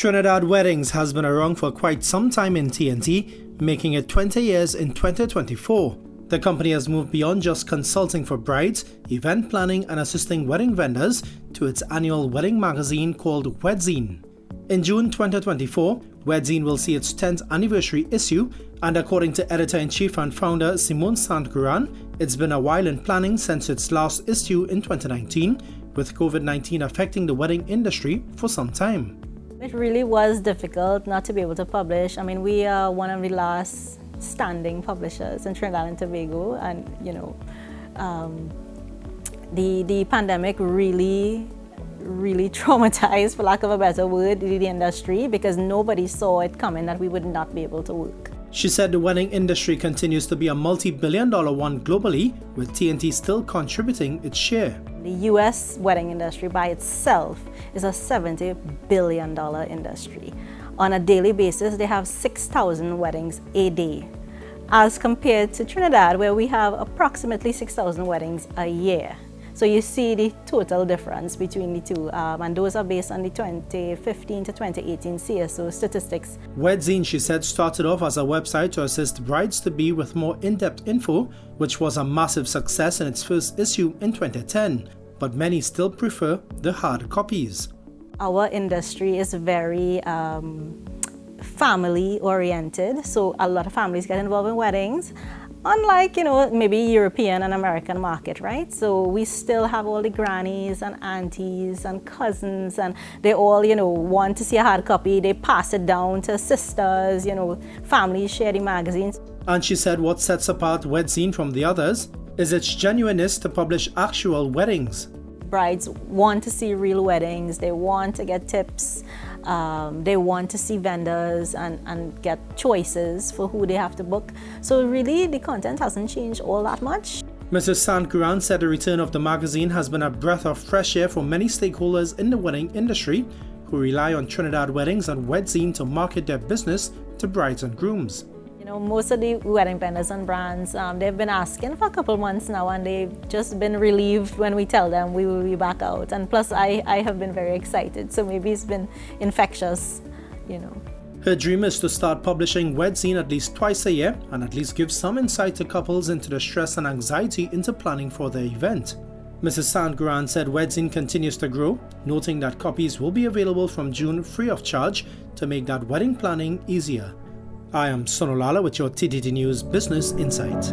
Trinidad Weddings has been around for quite some time in TNT, making it 20 years in 2024. The company has moved beyond just consulting for brides, event planning and assisting wedding vendors to its annual wedding magazine called Wed-Zine. In June 2024, Wed-Zine will see its 10th anniversary issue, and according to editor-in-chief and founder Simone Sant-Ghuran, it's been a while in planning since its last issue in 2019, with COVID-19 affecting the wedding industry for some time. It really was difficult not to be able to publish. I mean, we are one of the last standing publishers in Trinidad and Tobago, and the pandemic really traumatized, for lack of a better word, the industry, because nobody saw it coming that we would not be able to work. She said the wedding industry continues to be a multi-billion-dollar one globally, with TNT still contributing its share. The US wedding industry by itself is a $70 billion industry. On a daily basis, they have 6,000 weddings a day, as compared to Trinidad, where we have approximately 6,000 weddings a year. So you see the total difference between the two, and those are based on the 2015 to 2018 CSO statistics. Wed-Zine, she said, started off as a website to assist brides-to-be with more in-depth info, which was a massive success in its first issue in 2010, but many still prefer the hard copies. Our industry is very family-oriented, so a lot of families get involved in weddings. Unlike, maybe European and American market, right? So we still have all the grannies and aunties and cousins, and they all, want to see a hard copy. They pass it down to sisters, families share the magazines. And she said what sets apart Wed-Zine from the others is its genuineness to publish actual weddings. Brides want to see real weddings. They want to get tips. They want to see vendors and get choices for who they have to book. So really, the content hasn't changed all that much. Mrs. Sant-Ghuran said the return of the magazine has been a breath of fresh air for many stakeholders in the wedding industry who rely on Trinidad Weddings and Wed-Zine to market their business to brides and grooms. Most of the wedding vendors and brands, they've been asking for a couple months now, and they've just been relieved when we tell them we will be back out. And plus, I have been very excited, so maybe it's been infectious, Her dream is to start publishing Wed-Zine at least twice a year and at least give some insight to couples into the stress and anxiety into planning for their event. Mrs. Sant-Ghuran said Wed-Zine continues to grow, noting that copies will be available from June free of charge to make that wedding planning easier. I am Sunil Lalla with your TTT News Business Insight.